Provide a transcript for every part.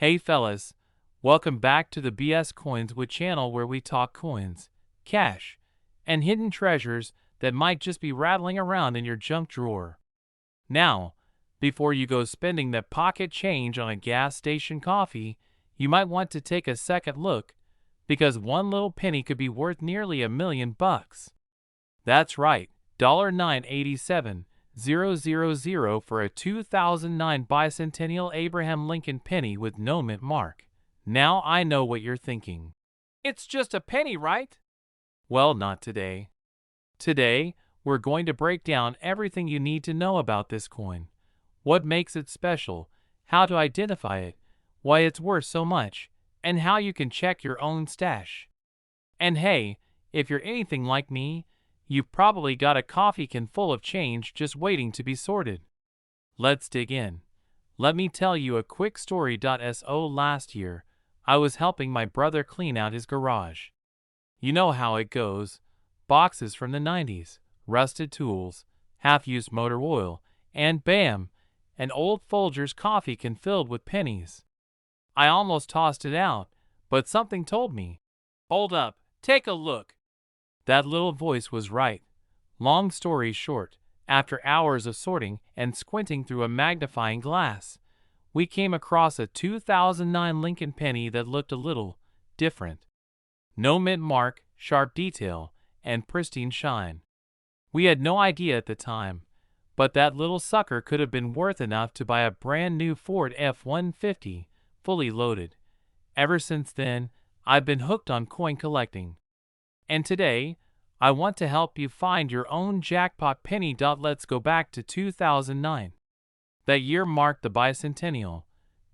Hey fellas, welcome back to the BS Coins with channel where we talk coins, cash, and hidden treasures that might just be rattling around in your junk drawer. Now, before you go spending that pocket change on a gas station coffee, you might want to take a second look, because one little penny could be worth nearly $1,000,000. That's right, $987,000 for a 2009 bicentennial Abraham Lincoln penny with no mint mark. Now I know what you're thinking. It's just a penny, right? Well, not today. Today, we're going to break down everything you need to know about this coin. What makes it special, how to identify it, why it's worth so much, and how you can check your own stash. And hey, if you're anything like me, you've probably got a coffee can full of change just waiting to be sorted. Let's dig in. Let me tell you a quick story. So last year, I was helping my brother clean out his garage. You know how it goes. Boxes from the 90s, rusted tools, half-used motor oil, and bam, an old Folgers coffee can filled with pennies. I almost tossed it out, but something told me, "Hold up, take a look." That little voice was right. Long story short, after hours of sorting and squinting through a magnifying glass, we came across a 2009 Lincoln penny that looked a little different. No mint mark, sharp detail, and pristine shine. We had no idea at the time, but that little sucker could have been worth enough to buy a brand new Ford F-150, fully loaded. Ever since then, I've been hooked on coin collecting. And today, I want to help you find your own jackpot penny. Let's go back to 2009. That year marked the bicentennial,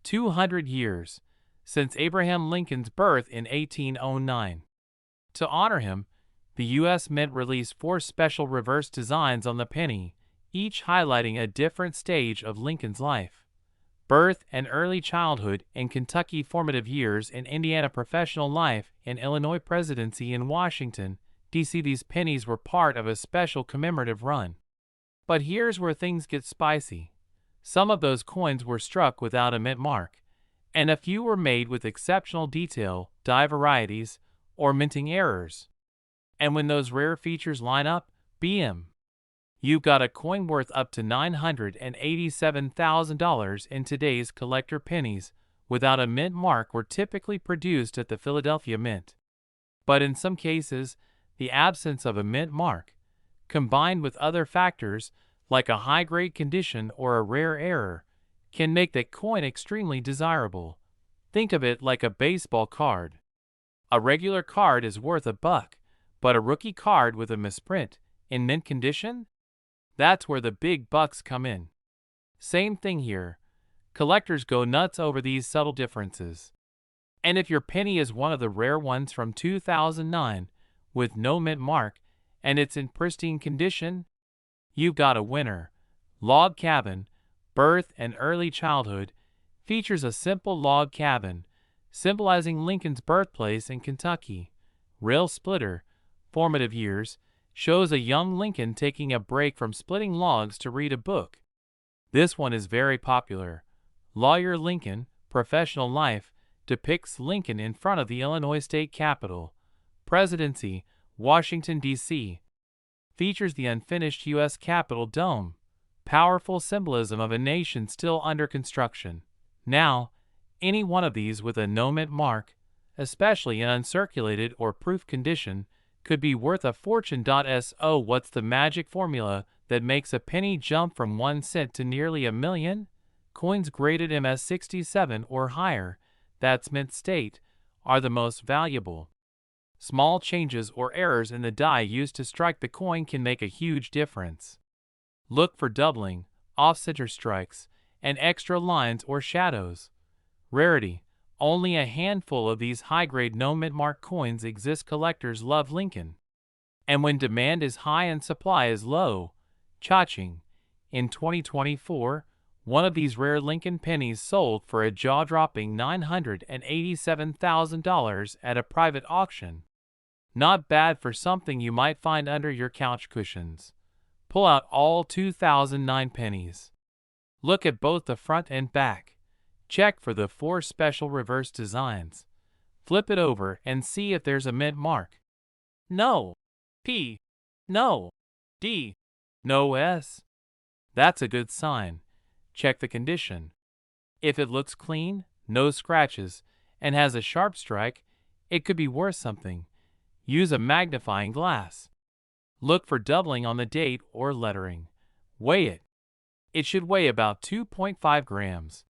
200 years, since Abraham Lincoln's birth in 1809. To honor him, the U.S. Mint released 4 special reverse designs on the penny, each highlighting a different stage of Lincoln's life. Birth and early childhood in Kentucky, formative years in Indiana, professional life in Illinois, presidency in Washington, D.C. These pennies were part of a special commemorative run. But here's where things get spicy. Some of those coins were struck without a mint mark, and a few were made with exceptional detail, die varieties, or minting errors. And when those rare features line up, BM. You've got a coin worth up to $987,000 in today's collector pennies without a mint mark were typically produced at the Philadelphia Mint. But in some cases, the absence of a mint mark, combined with other factors like a high-grade condition or a rare error, can make that coin extremely desirable. Think of it like a baseball card. A regular card is worth $1, but a rookie card with a misprint, in mint condition? That's where the big bucks come in. Same thing here. Collectors go nuts over these subtle differences. And if your penny is one of the rare ones from 2009 with no mint mark and it's in pristine condition, you've got a winner. Log cabin, birth and early childhood, features a simple log cabin symbolizing Lincoln's birthplace in Kentucky. Rail splitter, formative years, shows a young Lincoln taking a break from splitting logs to read a book. This one is very popular. Lawyer Lincoln, professional life, depicts Lincoln in front of the Illinois State Capitol. Presidency, Washington, D.C. features the unfinished U.S. Capitol dome, powerful symbolism of a nation still under construction. Now, any one of these with a no mint mark, especially in uncirculated or proof condition, could be worth a fortune. So what's the magic formula that makes a penny jump from 1 cent to nearly $1 million? Coins graded MS-67 or higher, that's mint state, are the most valuable. Small changes or errors in the die used to strike the coin can make a huge difference. Look for doubling, off-center strikes, and extra lines or shadows. Rarity. Only a handful of these high-grade no-mint mark coins exist. Collectors love Lincoln. And when demand is high and supply is low, cha-ching. In 2024, one of these rare Lincoln pennies sold for a jaw-dropping $987,000 at a private auction. Not bad for something you might find under your couch cushions. Pull out all 2009 pennies. Look at both the front and back. Check for the 4 special reverse designs. Flip it over and see if there's a mint mark. No. P. No. D. No S. That's a good sign. Check the condition. If it looks clean, no scratches, and has a sharp strike, it could be worth something. Use a magnifying glass. Look for doubling on the date or lettering. Weigh it. It should weigh about 2.5 grams.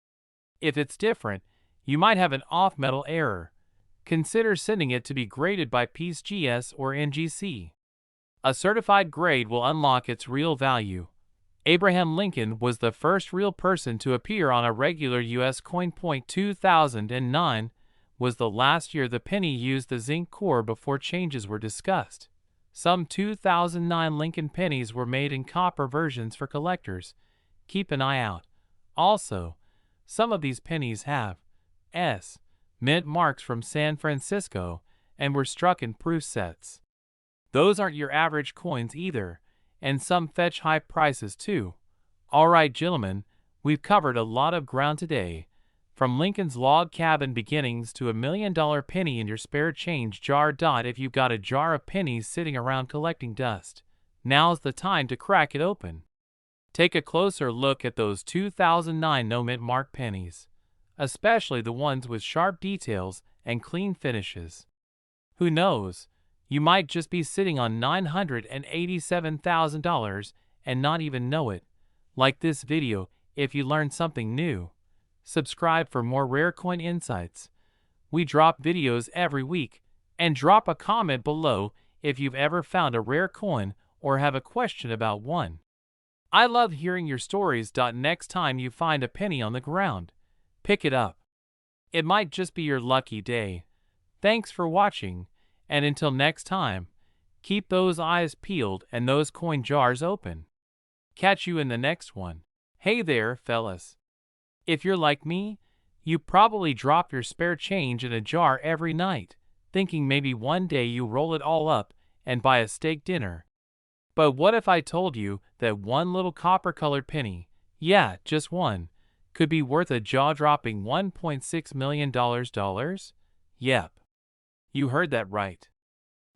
If it's different, you might have an off-metal error. Consider sending it to be graded by PSGS or NGC. A certified grade will unlock its real value. Abraham Lincoln was the first real person to appear on a regular U.S. coin. 2009 was the last year the penny used the zinc core before changes were discussed. Some 2009 Lincoln pennies were made in copper versions for collectors. Keep an eye out. Also, some of these pennies have S. mint marks from San Francisco and were struck in proof sets. Those aren't your average coins either, and some fetch high prices too. Alright gentlemen, we've covered a lot of ground today. From Lincoln's log cabin beginnings to $1 million penny in your spare change jar. If you've got a jar of pennies sitting around collecting dust, now's the time to crack it open. Take a closer look at those 2009 no mint mark pennies, especially the ones with sharp details and clean finishes. Who knows? You might just be sitting on $987,000 and not even know it. Like this video if you learned something new. Subscribe for more rare coin insights. We drop videos every week, and drop a comment below if you've ever found a rare coin or have a question about one. I love hearing your stories. Next time you find a penny on the ground, pick it up. It might just be your lucky day. Thanks for watching, and until next time, keep those eyes peeled and those coin jars open. Catch you in the next one. Hey there, fellas. If you're like me, you probably drop your spare change in a jar every night, thinking maybe one day you roll it all up and buy a steak dinner. But what if I told you that one little copper-colored penny, yeah, just one, could be worth a jaw-dropping $1.6 million? Yep. You heard that right.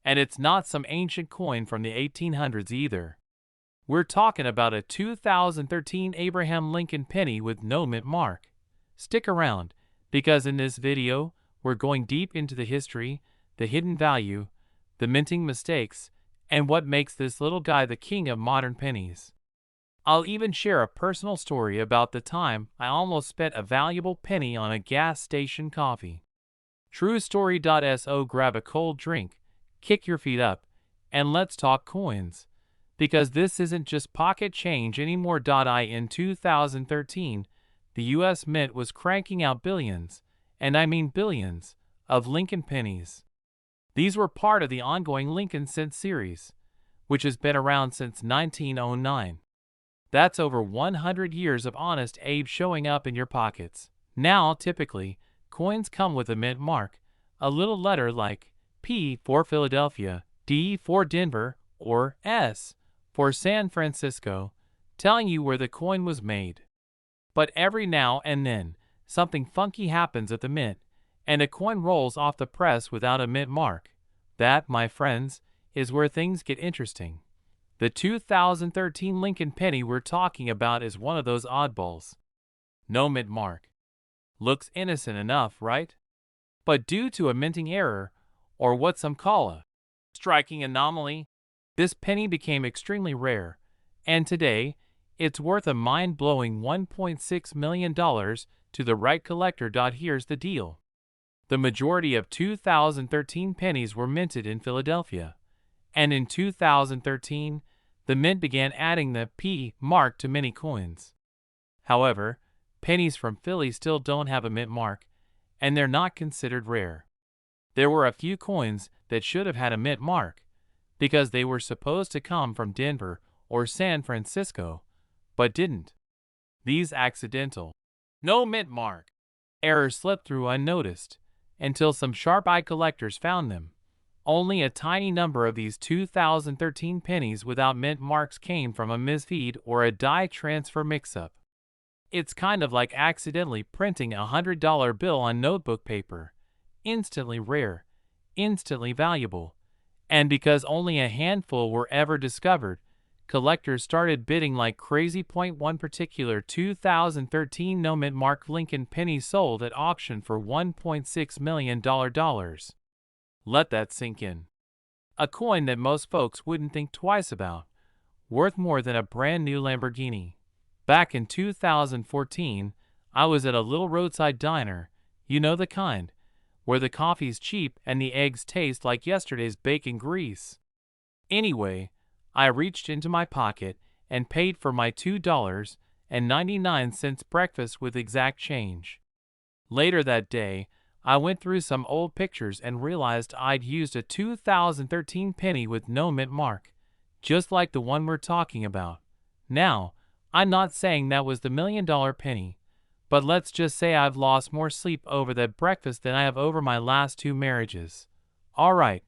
And it's not some ancient coin from the 1800s either. We're talking about a 2013 Abraham Lincoln penny with no mint mark. Stick around, because in this video, we're going deep into the history, the hidden value, the minting mistakes, and what makes this little guy the king of modern pennies. I'll even share a personal story about the time I almost spent a valuable penny on a gas station coffee. True story. So grab a cold drink, kick your feet up, and let's talk coins. Because this isn't just pocket change anymore. In 2013, the U.S. Mint was cranking out billions, and I mean billions, of Lincoln pennies. These were part of the ongoing Lincoln Cent series, which has been around since 1909. That's over 100 years of honest Abe showing up in your pockets. Now, typically, coins come with a mint mark, a little letter like P for Philadelphia, D for Denver, or S for San Francisco, telling you where the coin was made. But every now and then, something funky happens at the mint, and a coin rolls off the press without a mint mark. That, my friends, is where things get interesting. The 2013 Lincoln penny we're talking about is one of those oddballs. No mint mark. Looks innocent enough, right? But due to a minting error, or what some call a striking anomaly, this penny became extremely rare, and today, it's worth a mind-blowing $1.6 million to the right collector. Here's the deal. The majority of 2013 pennies were minted in Philadelphia, and in 2013, the mint began adding the P mark to many coins. However, pennies from Philly still don't have a mint mark, and they're not considered rare. There were a few coins that should have had a mint mark, because they were supposed to come from Denver or San Francisco, but didn't. These accidental, no mint mark, errors slipped through unnoticed, until some sharp-eyed collectors found them. Only a tiny number of these 2013 pennies without mint marks came from a misfeed or a die transfer mix-up. It's kind of like accidentally printing a $100 bill on notebook paper. Instantly rare, instantly valuable. And because only a handful were ever discovered, collectors started bidding like crazy. One particular 2013 no-mint mark Lincoln penny sold at auction for $1.6 million. Let that sink in. A coin that most folks wouldn't think twice about, worth more than a brand new Lamborghini. Back in 2014, I was at a little roadside diner, you know the kind, where the coffee's cheap and the eggs taste like yesterday's bacon grease. Anyway, I reached into my pocket and paid for my $2.99 breakfast with exact change. Later that day, I went through some old pictures and realized I'd used a 2013 penny with no mint mark, just like the one we're talking about. Now, I'm not saying that was the $1 million penny, but let's just say I've lost more sleep over that breakfast than I have over my last 2 marriages. Alright,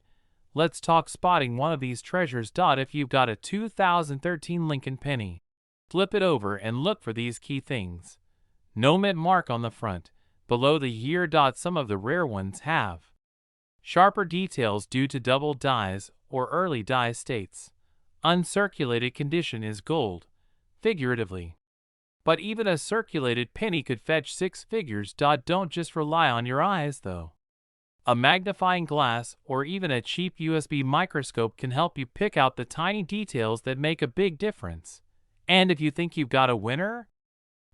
let's talk spotting one of these treasures. If you've got a 2013 Lincoln penny, flip it over and look for these key things. No mint mark on the front, below the year. Some of the rare ones have sharper details due to double dyes or early dye states. Uncirculated condition is gold, figuratively. But even a circulated penny could fetch 6 figures. Don't just rely on your eyes though. A magnifying glass or even a cheap USB microscope can help you pick out the tiny details that make a big difference. And if you think you've got a winner,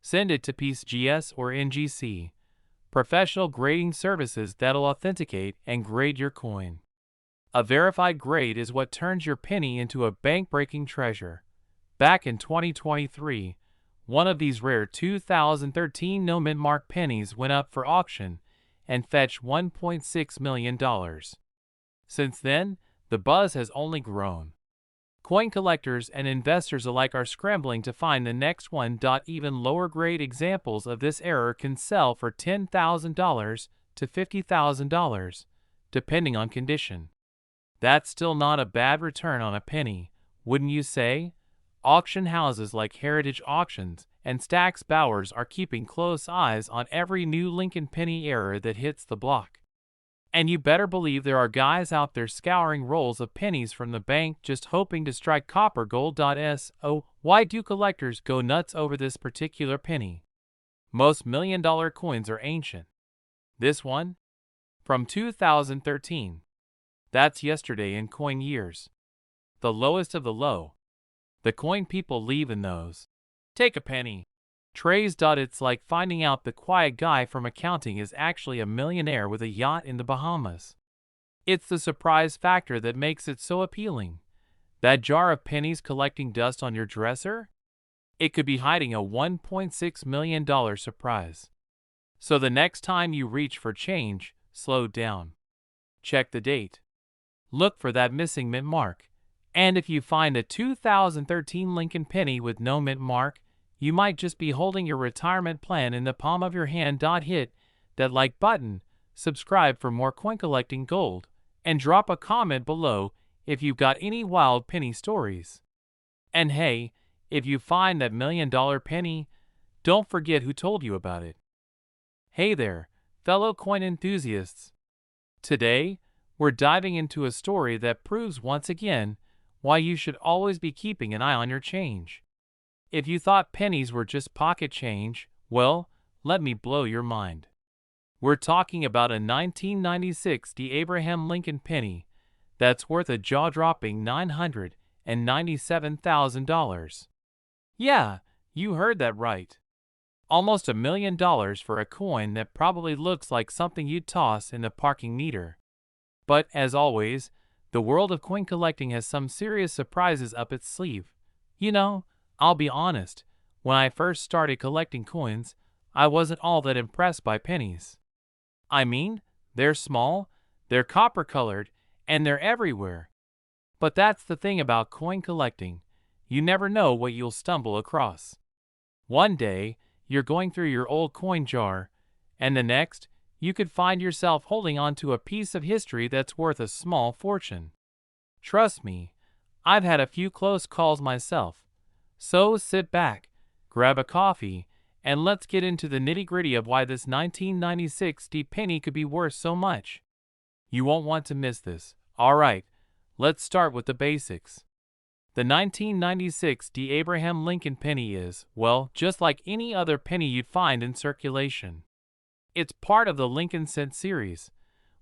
send it to PCGS or NGC, professional grading services that'll authenticate and grade your coin. A verified grade is what turns your penny into a bank-breaking treasure. Back in 2023, one of these rare 2013 no mint mark pennies went up for auction and fetched $1.6 million. Since then, the buzz has only grown. Coin collectors and investors alike are scrambling to find the next one. Even lower grade examples of this era can sell for $10,000 to $50,000, depending on condition. That's still not a bad return on a penny, wouldn't you say? Auction houses like Heritage Auctions and Stack's Bowers are keeping close eyes on every new Lincoln penny era that hits the block. And you better believe there are guys out there scouring rolls of pennies from the bank just hoping to strike copper gold. So, why do collectors go nuts over this particular penny? Most $1 million coins are ancient. This one? From 2013. That's yesterday in coin years. The lowest of the low. The coin people leave in those. Take a penny trays. It's like finding out the quiet guy from accounting is actually a millionaire with a yacht in the Bahamas. It's the surprise factor that makes it so appealing. That jar of pennies collecting dust on your dresser? It could be hiding a $1.6 million surprise. So the next time you reach for change, slow down. Check the date. Look for that missing mint mark. And if you find a 2013 Lincoln penny with no mint mark, you might just be holding your retirement plan in the palm of your hand. Hit that like button, subscribe for more coin collecting gold, and drop a comment below if you've got any wild penny stories. And hey, if you find that $1 million penny, don't forget who told you about it. Hey there, fellow coin enthusiasts. Today, we're diving into a story that proves once again why you should always be keeping an eye on your change. If you thought pennies were just pocket change, well, let me blow your mind. We're talking about a 1996 Abraham Lincoln penny that's worth a jaw-dropping $997,000. Yeah, you heard that right. Almost $1 million for a coin that probably looks like something you'd toss in the parking meter. But as always, the world of coin collecting has some serious surprises up its sleeve. You know, I'll be honest, when I first started collecting coins, I wasn't all that impressed by pennies. I mean, they're small, they're copper-colored, and they're everywhere. But that's the thing about coin collecting, you never know what you'll stumble across. One day, you're going through your old coin jar, and the next, you could find yourself holding on to a piece of history that's worth a small fortune. Trust me, I've had a few close calls myself. So sit back, grab a coffee, And let's get into the nitty-gritty of why this 1996 D penny could be worth so much. You won't want to miss this. Alright, let's start with the basics. The 1996 D Abraham Lincoln penny is, well, just like any other penny you'd find in circulation. It's part of the Lincoln cent series,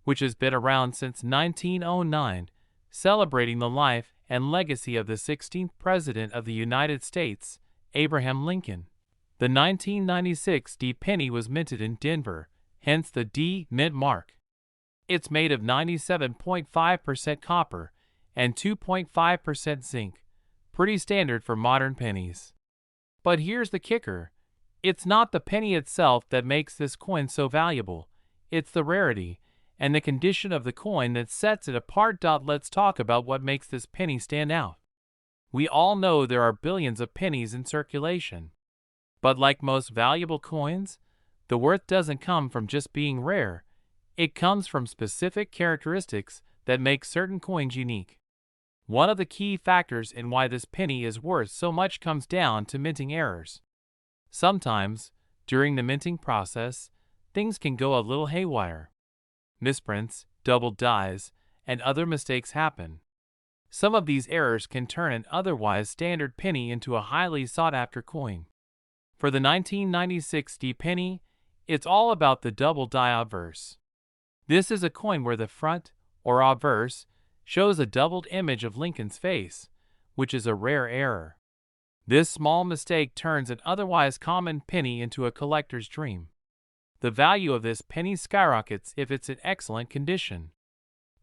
which has been around since 1909, celebrating the life and legacy of the 16th President of the United States, Abraham Lincoln. The 1996 D penny was minted in Denver, hence the D mint mark. It's made of 97.5% copper and 2.5% zinc, pretty standard for modern pennies. But here's the kicker. It's not the penny itself that makes this coin so valuable, it's the rarity and the condition of the coin that sets it apart. Let's talk about what makes this penny stand out. We all know there are billions of pennies in circulation. But like most valuable coins, the worth doesn't come from just being rare. It comes from specific characteristics that make certain coins unique. One of the key factors in why this penny is worth so much comes down to minting errors. Sometimes, during the minting process, things can go a little haywire. Misprints, double dies, and other mistakes happen. Some of these errors can turn an otherwise standard penny into a highly sought-after coin. For the 1996 D penny, it's all about the double die obverse. This is a coin where the front, or obverse, shows a doubled image of Lincoln's face, which is a rare error. This small mistake turns an otherwise common penny into a collector's dream. The value of this penny skyrockets if it's in excellent condition.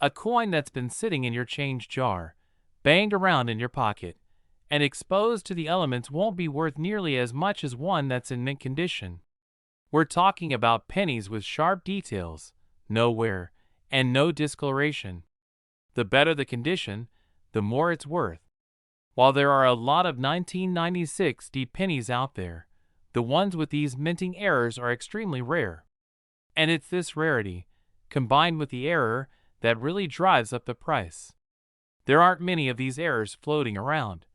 A coin that's been sitting in your change jar, banged around in your pocket, and exposed to the elements won't be worth nearly as much as one that's in mint condition. We're talking about pennies with sharp details, no wear, and no discoloration. The better the condition, the more it's worth. While there are a lot of 1996 D pennies out there, the ones with these minting errors are extremely rare. And it's this rarity, combined with the error, that really drives up the price. There aren't many of these errors floating around,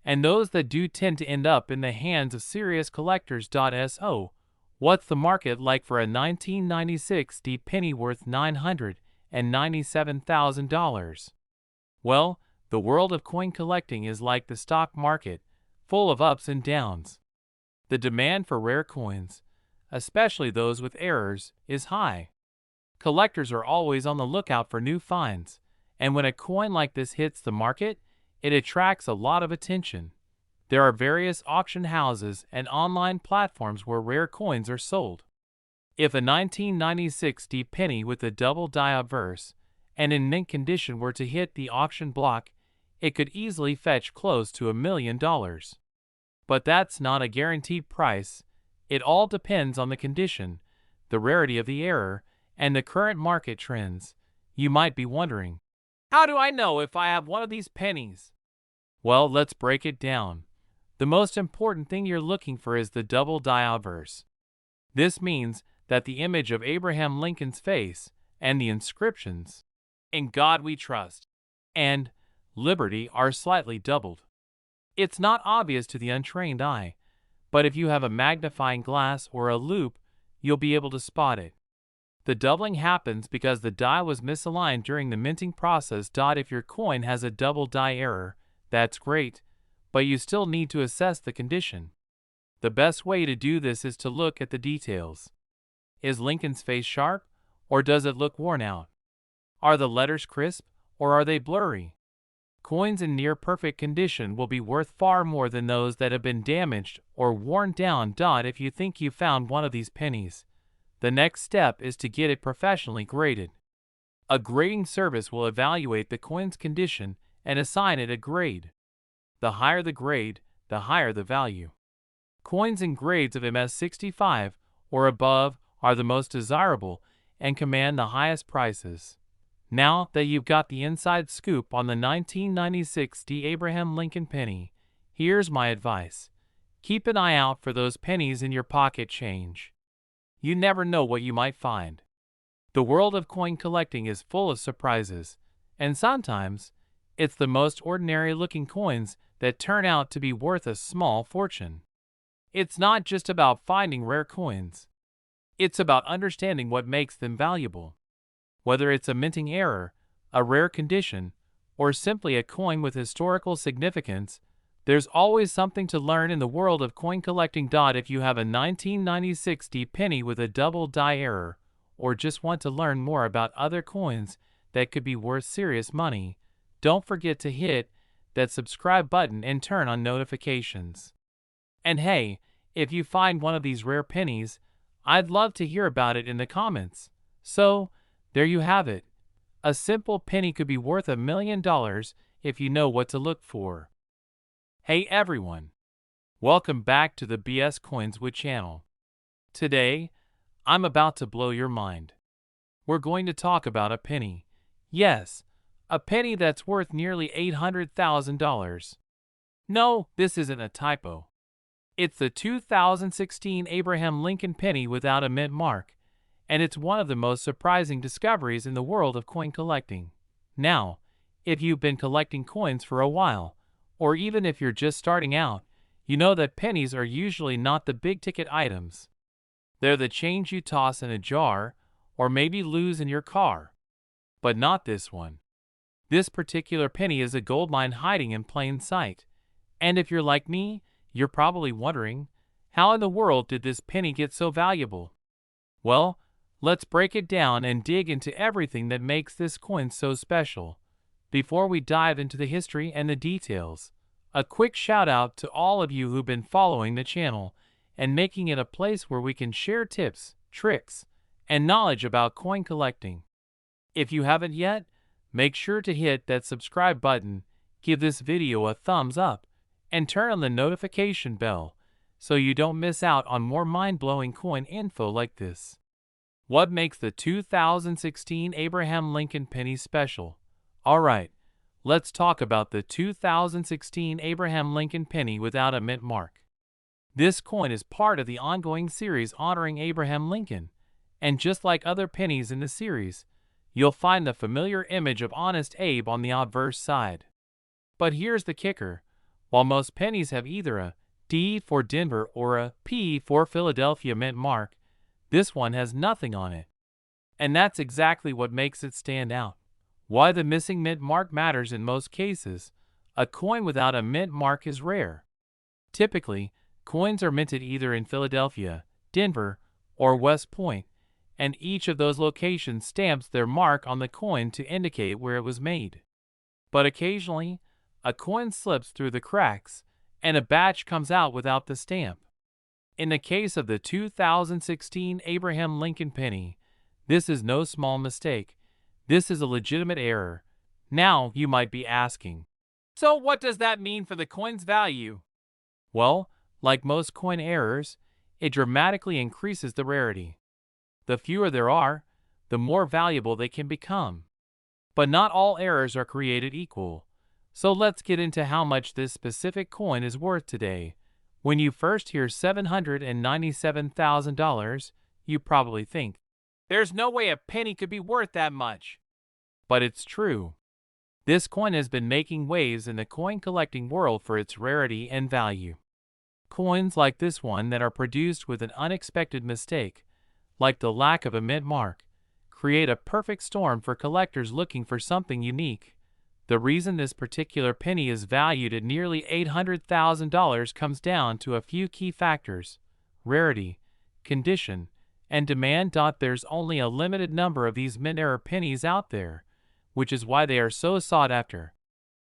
and those that do tend to end up in the hands of serious collectors. So, what's the market like for a 1996 D penny worth $997,000? Well, the world of coin collecting is like the stock market, full of ups and downs. The demand for rare coins, especially those with errors, is high. Collectors are always on the lookout for new finds, and when a coin like this hits the market, it attracts a lot of attention. There are various auction houses and online platforms where rare coins are sold. If a 1996 D penny with a double die obverse and in mint condition were to hit the auction block, it could easily fetch close to $1 million. But that's not a guaranteed price. It all depends on the condition, the rarity of the error, and the current market trends. You might be wondering, how do I know if I have one of these pennies? Well, let's break it down. The most important thing you're looking for is the double die obverse. This means that the image of Abraham Lincoln's face and the inscriptions, "In God We Trust," and "Liberty" are slightly doubled. It's not obvious to the untrained eye, but if you have a magnifying glass or a loupe, you'll be able to spot it. The doubling happens because the die was misaligned during the minting process. If your coin has a double die error, that's great, but you still need to assess the condition. The best way to do this is to look at the details. Is Lincoln's face sharp, or does it look worn out? Are the letters crisp, or are they blurry? Coins in near-perfect condition will be worth far more than those that have been damaged or worn down. If you think you found one of these pennies, the next step is to get it professionally graded. A grading service will evaluate the coin's condition and assign it a grade. The higher the grade, the higher the value. Coins in grades of MS65 or above are the most desirable and command the highest prices. Now that you've got the inside scoop on the 1996 D Abraham Lincoln penny, here's my advice. Keep an eye out for those pennies in your pocket change. You never know what you might find. The world of coin collecting is full of surprises, and sometimes it's the most ordinary looking coins that turn out to be worth a small fortune. It's not just about finding rare coins. It's about understanding what makes them valuable. Whether it's a minting error, a rare condition, or simply a coin with historical significance, there's always something to learn in the world of coin collecting. If you have a 1996 D penny with a double die error, or just want to learn more about other coins that could be worth serious money, don't forget to hit that subscribe button and turn on notifications. And hey, if you find one of these rare pennies, I'd love to hear about it in the comments. So, there you have it. A simple penny could be worth $1 million if you know what to look for. Hey everyone! Welcome back to the BS Coins with channel. Today, I'm about to blow your mind. We're going to talk about a penny. Yes, a penny that's worth nearly $800,000. No, this isn't a typo. It's the 2016 Abraham Lincoln penny without a mint mark, and it's one of the most surprising discoveries in the world of coin collecting. Now, if you've been collecting coins for a while, or even if you're just starting out, you know that pennies are usually not the big-ticket items. They're the change you toss in a jar, or maybe lose in your car. But not this one. This particular penny is a goldmine hiding in plain sight. And if you're like me, you're probably wondering, how in the world did this penny get so valuable? Well, let's break it down and dig into everything that makes this coin so special. Before we dive into the history and the details, a quick shout out to all of you who've been following the channel and making it a place where we can share tips, tricks, and knowledge about coin collecting. If you haven't yet, make sure to hit that subscribe button, give this video a thumbs up, and turn on the notification bell so you don't miss out on more mind-blowing coin info like this. What makes the 2016 Abraham Lincoln penny special? Alright, let's talk about the 2016 Abraham Lincoln penny without a mint mark. This coin is part of the ongoing series honoring Abraham Lincoln, and just like other pennies in the series, you'll find the familiar image of Honest Abe on the obverse side. But here's the kicker. While most pennies have either a D for Denver or a P for Philadelphia mint mark, this one has nothing on it. And that's exactly what makes it stand out. Why the missing mint mark matters in most cases. A coin without a mint mark is rare. Typically, coins are minted either in Philadelphia, Denver, or West Point, and each of those locations stamps their mark on the coin to indicate where it was made. But occasionally, a coin slips through the cracks, and a batch comes out without the stamp. In the case of the 2016 Abraham Lincoln penny, this is no small mistake. This is a legitimate error. Now, you might be asking, so what does that mean for the coin's value? Well, like most coin errors, it dramatically increases the rarity. The fewer there are, the more valuable they can become. But not all errors are created equal. So let's get into how much this specific coin is worth today. When you first hear $797,000, you probably think, there's no way a penny could be worth that much. But it's true. This coin has been making waves in the coin collecting world for its rarity and value. Coins like this one that are produced with an unexpected mistake, like the lack of a mint mark, create a perfect storm for collectors looking for something unique. The reason this particular penny is valued at nearly $800,000 comes down to a few key factors: rarity, condition, and demand. There's only a limited number of these mint error pennies out there, which is why they are so sought after.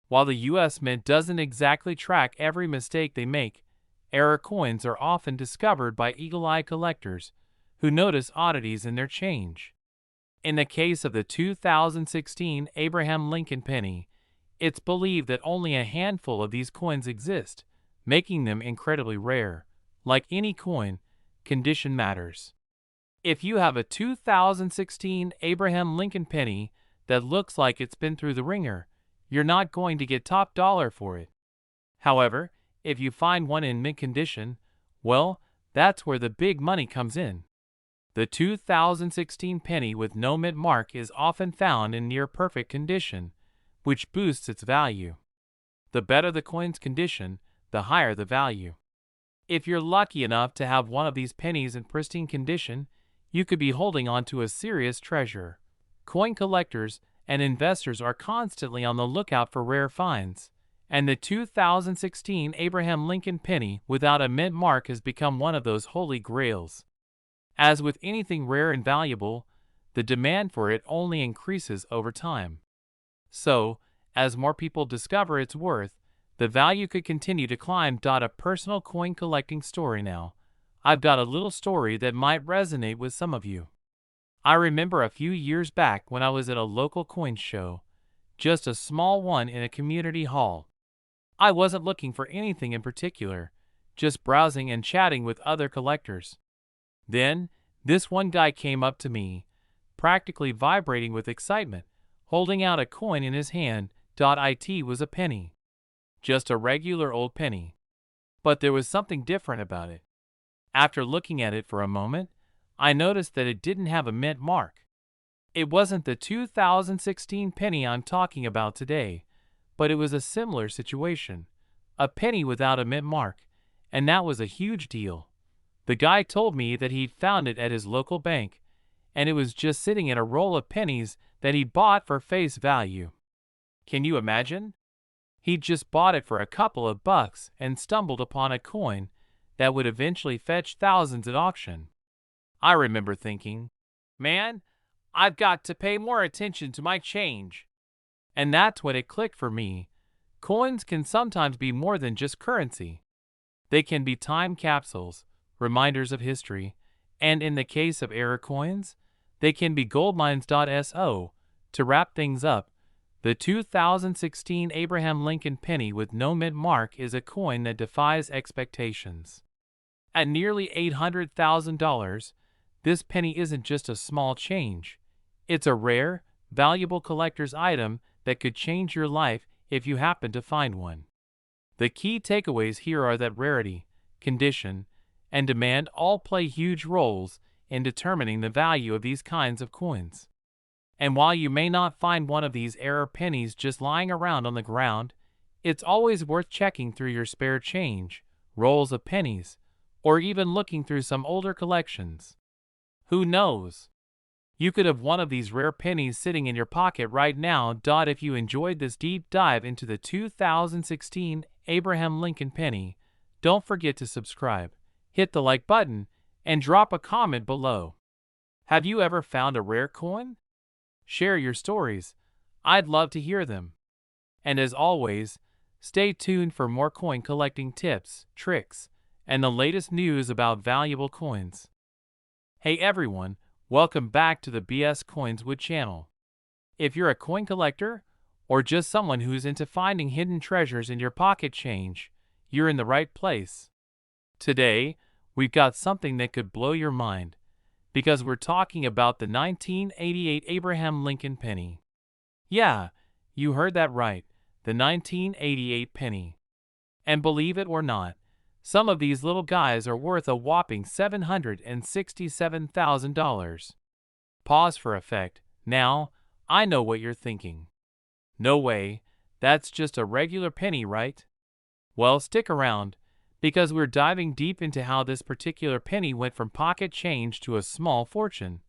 While the US Mint doesn't exactly track every mistake they make, error coins are often discovered by eagle-eyed collectors who notice oddities in their change. In the case of the 2016 Abraham Lincoln penny, it's believed that only a handful of these coins exist, making them incredibly rare. Like any coin, condition matters. If you have a 2016 Abraham Lincoln penny that looks like it's been through the ringer, you're not going to get top dollar for it. However, if you find one in mint condition, well, that's where the big money comes in. The 2016 penny with no mint mark is often found in near-perfect condition, which boosts its value. The better the coin's condition, the higher the value. If you're lucky enough to have one of these pennies in pristine condition, you could be holding on to a serious treasure. Coin collectors and investors are constantly on the lookout for rare finds, and the 2016 Abraham Lincoln penny without a mint mark has become one of those holy grails. As with anything rare and valuable, the demand for it only increases over time. So, as more people discover its worth, the value could continue to climb. A personal coin collecting story now. I've got a little story that might resonate with some of you. I remember a few years back when I was at a local coin show, just a small one in a community hall. I wasn't looking for anything in particular, just browsing and chatting with other collectors. Then, this one guy came up to me, practically vibrating with excitement, holding out a coin in his hand. It was a penny. Just a regular old penny. But there was something different about it. After looking at it for a moment, I noticed that it didn't have a mint mark. It wasn't the 2016 penny I'm talking about today, but it was a similar situation. A penny without a mint mark, and that was a huge deal. The guy told me that he'd found it at his local bank, and it was just sitting in a roll of pennies that he'd bought for face value. Can you imagine? He'd just bought it for a couple of bucks and stumbled upon a coin that would eventually fetch thousands at auction. I remember thinking, man, I've got to pay more attention to my change. And that's when it clicked for me. Coins can sometimes be more than just currency. They can be time capsules, reminders of history, and in the case of error coins, they can be gold mines. To wrap things up, the 2016 Abraham Lincoln penny with no mint mark is a coin that defies expectations. At nearly $800,000, this penny isn't just a small change. It's a rare, valuable collector's item that could change your life if you happen to find one. The key takeaways here are that rarity, condition, and demand all play huge roles in determining the value of these kinds of coins. And while you may not find one of these error pennies just lying around on the ground, it's always worth checking through your spare change, rolls of pennies, or even looking through some older collections. Who knows? You could have one of these rare pennies sitting in your pocket right now. If you enjoyed this deep dive into the 2016 Abraham Lincoln penny, don't forget to subscribe, hit the like button, and drop a comment below. Have you ever found a rare coin? Share your stories. I'd love to hear them. And as always, stay tuned for more coin collecting tips, tricks, and the latest news about valuable coins. Hey everyone, welcome back to the BS Coinswood channel. If you're a coin collector, or just someone who's into finding hidden treasures in your pocket change, you're in the right place. Today, we've got something that could blow your mind, because we're talking about the 1988 Abraham Lincoln penny. Yeah, you heard that right, the 1988 penny. And believe it or not, some of these little guys are worth a whopping $767,000. Pause for effect. Now, I know what you're thinking. No way, that's just a regular penny, right? Well, stick around, because we're diving deep into how this particular penny went from pocket change to a small fortune,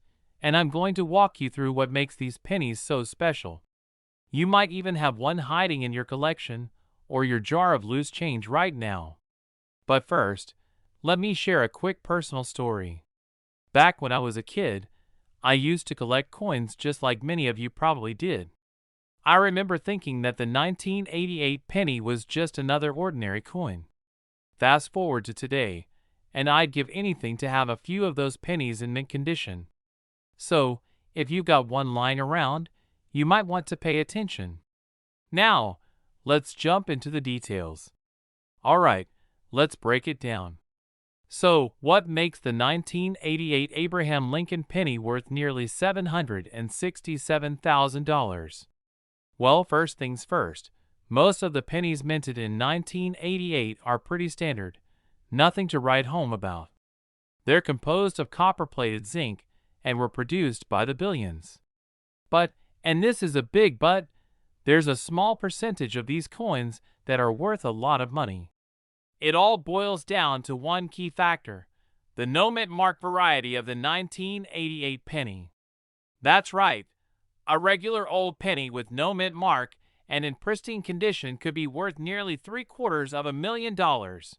and I'm going to walk you through what makes these pennies so special. You might even have one hiding in your collection or your jar of loose change right now. But first, let me share a quick personal story. Back when I was a kid, I used to collect coins just like many of you probably did. I remember thinking that the 1988 penny was just another ordinary coin. Fast forward to today, and I'd give anything to have a few of those pennies in mint condition. So, if you've got one lying around, you might want to pay attention. Now, let's jump into the details. Alright, let's break it down. So, what makes the 1988 Abraham Lincoln penny worth nearly $767,000? Well, first things first, most of the pennies minted in 1988 are pretty standard, nothing to write home about. They're composed of copper-plated zinc and were produced by the billions. But, and this is a big but, there's a small percentage of these coins that are worth a lot of money. It all boils down to one key factor: the no mint mark variety of the 1988 penny. That's right, a regular old penny with no mint mark and in pristine condition could be worth nearly $750,000.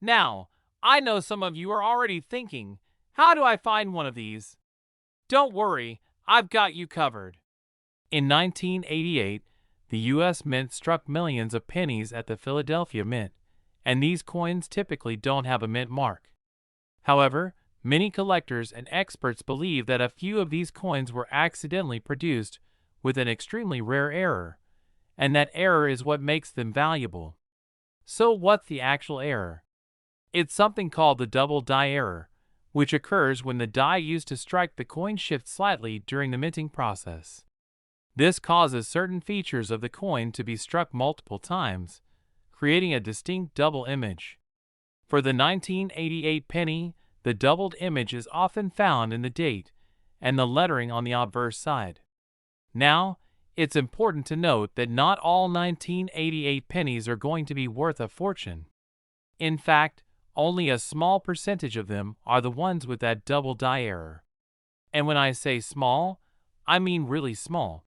Now, I know some of you are already thinking, how do I find one of these? Don't worry, I've got you covered. In 1988, the U.S. Mint struck millions of pennies at the Philadelphia Mint, and these coins typically don't have a mint mark. However, many collectors and experts believe that a few of these coins were accidentally produced with an extremely rare error, and that error is what makes them valuable. So what's the actual error? It's something called the double die error, which occurs when the die used to strike the coin shifts slightly during the minting process. This causes certain features of the coin to be struck multiple times, creating a distinct double image. For the 1988 penny, the doubled image is often found in the date and the lettering on the obverse side. Now, it's important to note that not all 1988 pennies are going to be worth a fortune. In fact, only a small percentage of them are the ones with that double die error. And when I say small, I mean really small.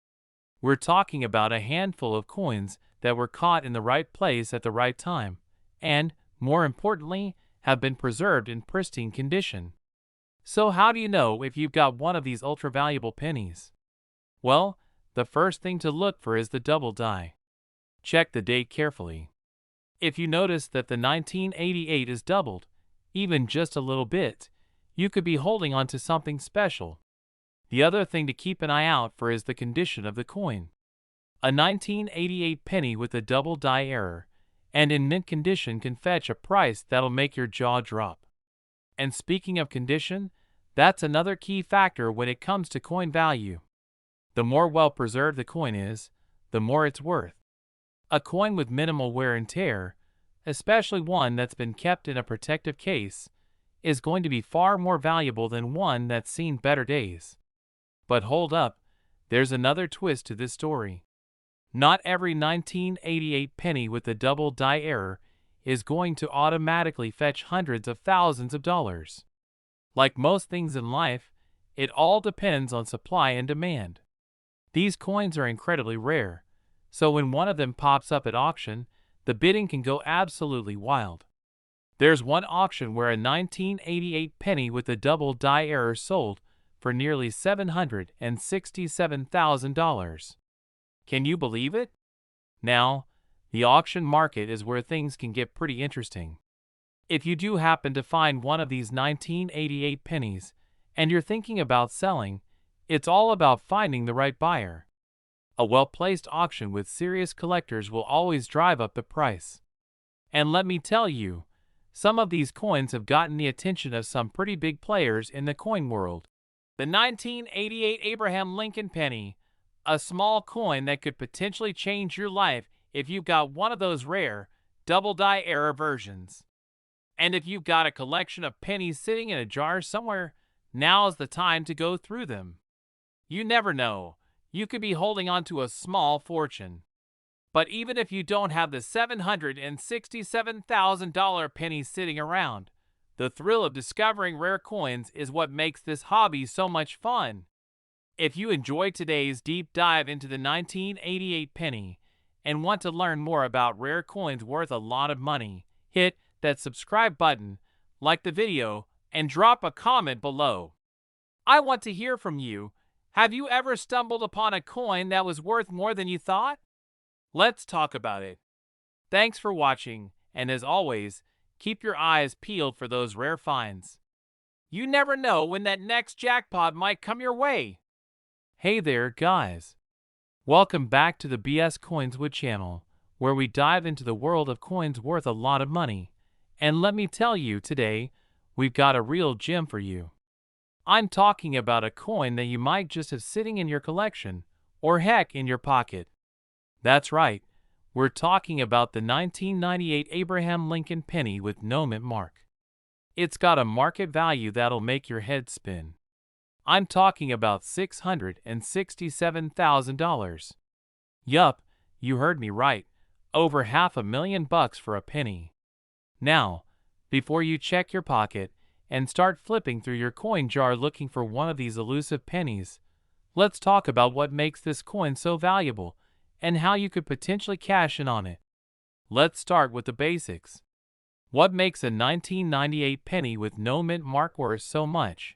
We're talking about a handful of coins that were caught in the right place at the right time, and, more importantly, have been preserved in pristine condition. So how do you know if you've got one of these ultra-valuable pennies? Well, the first thing to look for is the double die. Check the date carefully. If you notice that the 1988 is doubled, even just a little bit, you could be holding on to something special. The other thing to keep an eye out for is the condition of the coin. A 1988 penny with a double die error and in mint condition can fetch a price that'll make your jaw drop. And speaking of condition, that's another key factor when it comes to coin value. The more well-preserved the coin is, the more it's worth. A coin with minimal wear and tear, especially one that's been kept in a protective case, is going to be far more valuable than one that's seen better days. But hold up, there's another twist to this story. Not every 1988 penny with a double die error is going to automatically fetch hundreds of thousands of dollars. Like most things in life, it all depends on supply and demand. These coins are incredibly rare, so when one of them pops up at auction, the bidding can go absolutely wild. There's one auction where a 1988 penny with a double die error sold for nearly $767,000. Can you believe it? Now, the auction market is where things can get pretty interesting. If you do happen to find one of these 1988 pennies and you're thinking about selling, it's all about finding the right buyer. A well-placed auction with serious collectors will always drive up the price. And let me tell you, some of these coins have gotten the attention of some pretty big players in the coin world. The 1988 Abraham Lincoln penny, a small coin that could potentially change your life if you've got one of those rare, double die error versions. And if you've got a collection of pennies sitting in a jar somewhere, now's the time to go through them. You never know, you could be holding on to a small fortune. But even if you don't have the $767,000 penny sitting around, the thrill of discovering rare coins is what makes this hobby so much fun. If you enjoyed today's deep dive into the 1988 penny and want to learn more about rare coins worth a lot of money, hit that subscribe button, like the video, and drop a comment below. I want to hear from you. Have you ever stumbled upon a coin that was worth more than you thought? Let's talk about it. Thanks for watching, and as always, keep your eyes peeled for those rare finds. You never know when that next jackpot might come your way. Hey there, guys. Welcome back to the BS Coinswood channel, where we dive into the world of coins worth a lot of money. And let me tell you, today, we've got a real gem for you. I'm talking about a coin that you might just have sitting in your collection, or heck, in your pocket. That's right, we're talking about the 1998 Abraham Lincoln penny with no mint mark. It's got a market value that'll make your head spin. I'm talking about $667,000. Yup, you heard me right, over $500,000 for a penny. Now, before you check your pocket and start flipping through your coin jar looking for one of these elusive pennies, let's talk about what makes this coin so valuable and how you could potentially cash in on it. Let's start with the basics. What makes a 1998 penny with no mint mark worth so much?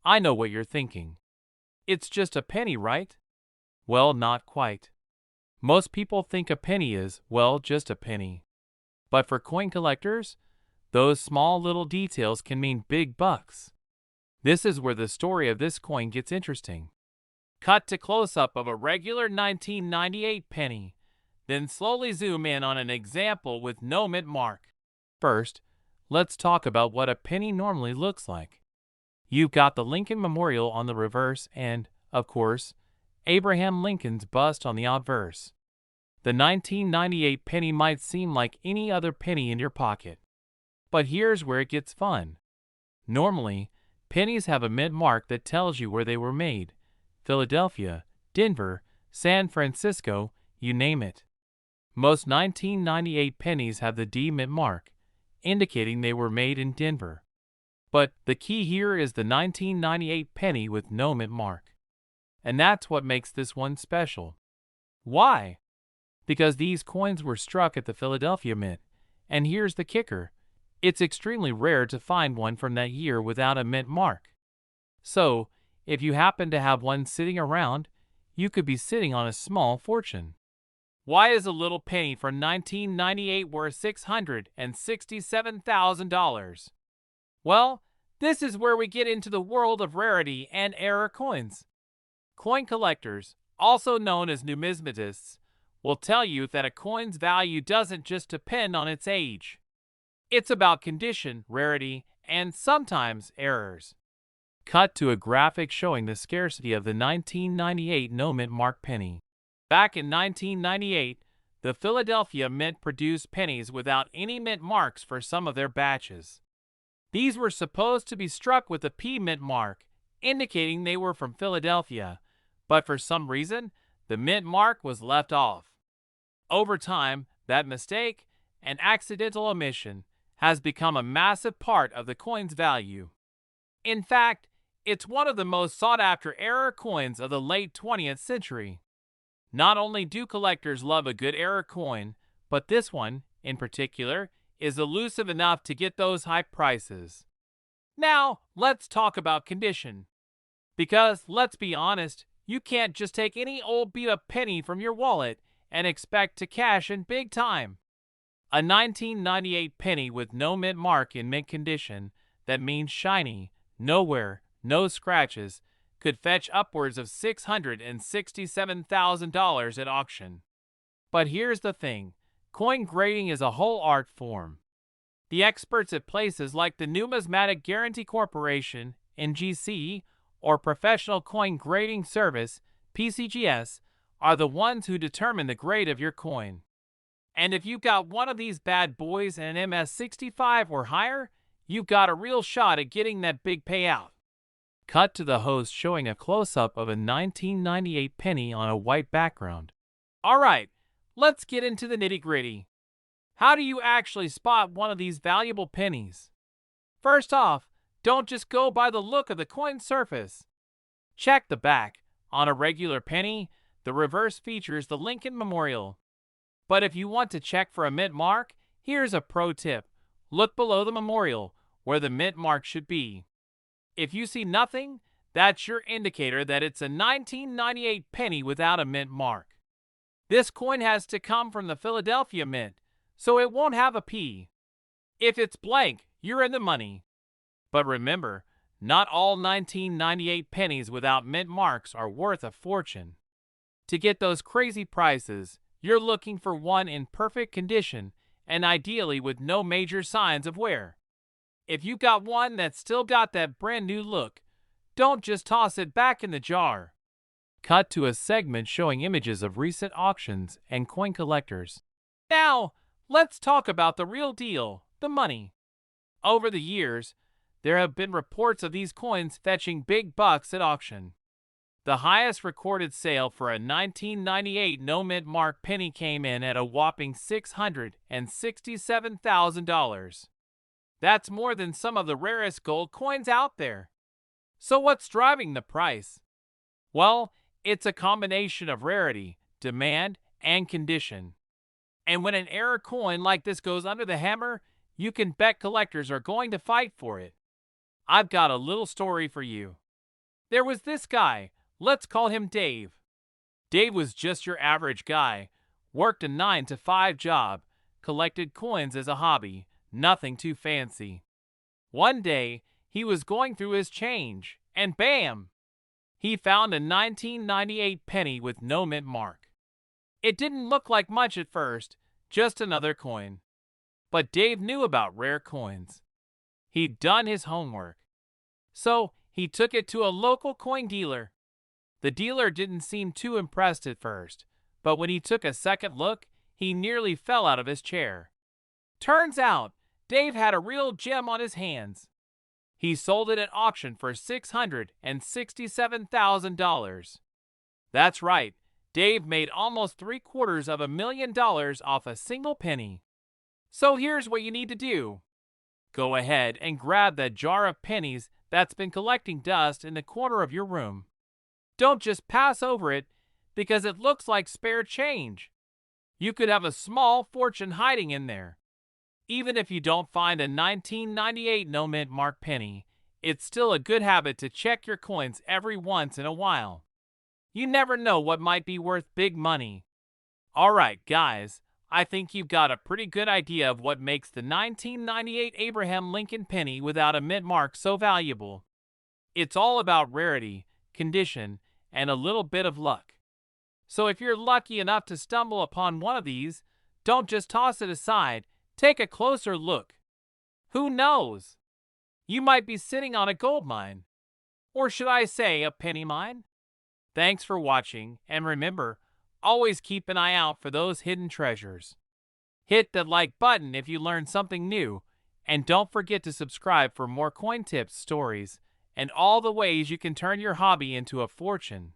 I know what you're thinking. It's just a penny, right? Well, not quite. Most people think a penny is, well, just a penny. But for coin collectors, those small little details can mean big bucks. This is where the story of this coin gets interesting. Cut to close-up of a regular 1998 penny, then slowly zoom in on an example with no mint mark. First, let's talk about what a penny normally looks like. You've got the Lincoln Memorial on the reverse and, of course, Abraham Lincoln's bust on the obverse. The 1998 penny might seem like any other penny in your pocket. But here's where it gets fun. Normally, pennies have a mint mark that tells you where they were made. Philadelphia, Denver, San Francisco, you name it. Most 1998 pennies have the D mint mark, indicating they were made in Denver. But the key here is the 1998 penny with no mint mark. And that's what makes this one special. Why? Because these coins were struck at the Philadelphia Mint. And here's the kicker. It's extremely rare to find one from that year without a mint mark. So, if you happen to have one sitting around, you could be sitting on a small fortune. Why is a little penny from 1998 worth $667,000? Well, this is where we get into the world of rarity and error coins. Coin collectors, also known as numismatists, will tell you that a coin's value doesn't just depend on its age. It's about condition, rarity, and sometimes errors. Cut to a graphic showing the scarcity of the 1998 no mint mark penny. Back in 1998, the Philadelphia Mint produced pennies without any mint marks for some of their batches. These were supposed to be struck with a P mint mark, indicating they were from Philadelphia, but for some reason, the mint mark was left off. Over time, that mistake, an accidental omission, has become a massive part of the coin's value. In fact, it's one of the most sought-after error coins of the late 20th century. Not only do collectors love a good error coin, but this one, in particular, is elusive enough to get those high prices. Now, let's talk about condition. Because, let's be honest, you can't just take any old beat-up penny from your wallet and expect to cash in big time. A 1998 penny with no mint mark in mint condition, that means shiny, no wear, no scratches, could fetch upwards of $667,000 at auction. But here's the thing, coin grading is a whole art form. The experts at places like the Numismatic Guarantee Corporation, NGC, or Professional Coin Grading Service, PCGS, are the ones who determine the grade of your coin. And if you've got one of these bad boys and an MS65 or higher, you've got a real shot at getting that big payout. Cut to the host showing a close-up of a 1998 penny on a white background. Alright, let's get into the nitty-gritty. How do you actually spot one of these valuable pennies? First off, don't just go by the look of the coin surface. Check the back. On a regular penny, the reverse features the Lincoln Memorial. But if you want to check for a mint mark, here's a pro tip. Look below the memorial, where the mint mark should be. If you see nothing, that's your indicator that it's a 1998 penny without a mint mark. This coin has to come from the Philadelphia Mint, so it won't have a P. If it's blank, you're in the money. But remember, not all 1998 pennies without mint marks are worth a fortune. To get those crazy prices, you're looking for one in perfect condition and ideally with no major signs of wear. If you got one that's still got that brand new look, don't just toss it back in the jar. Cut to a segment showing images of recent auctions and coin collectors. Now, let's talk about the real deal, the money. Over the years, there have been reports of these coins fetching big bucks at auction. The highest recorded sale for a 1998 no-mint mark penny came in at a whopping $667,000. That's more than some of the rarest gold coins out there. So what's driving the price? Well, it's a combination of rarity, demand, and condition. And when an rare coin like this goes under the hammer, you can bet collectors are going to fight for it. I've got a little story for you. There was this guy, let's call him Dave. Dave was just your average guy, worked a 9-to-5 job, collected coins as a hobby, nothing too fancy. One day, he was going through his change, and bam! He found a 1998 penny with no mint mark. It didn't look like much at first, just another coin. But Dave knew about rare coins. He'd done his homework. So, he took it to a local coin dealer. The dealer didn't seem too impressed at first, but when he took a second look, he nearly fell out of his chair. Turns out, Dave had a real gem on his hands. He sold it at auction for $667,000. That's right, Dave made almost $750,000 off a single penny. So here's what you need to do. Go ahead and grab that jar of pennies that's been collecting dust in the corner of your room. Don't just pass over it because it looks like spare change. You could have a small fortune hiding in there. Even if you don't find a 1998 no-mint mark penny, it's still a good habit to check your coins every once in a while. You never know what might be worth big money. Alright guys, I think you've got a pretty good idea of what makes the 1998 Abraham Lincoln penny without a mint mark so valuable. It's all about rarity, condition, and a little bit of luck. So if you're lucky enough to stumble upon one of these, don't just toss it aside, take a closer look. Who knows? You might be sitting on a gold mine. Or should I say a penny mine? Thanks for watching, and remember, always keep an eye out for those hidden treasures. Hit that like button if you learned something new, and don't forget to subscribe for more coin tips, stories, and all the ways you can turn your hobby into a fortune.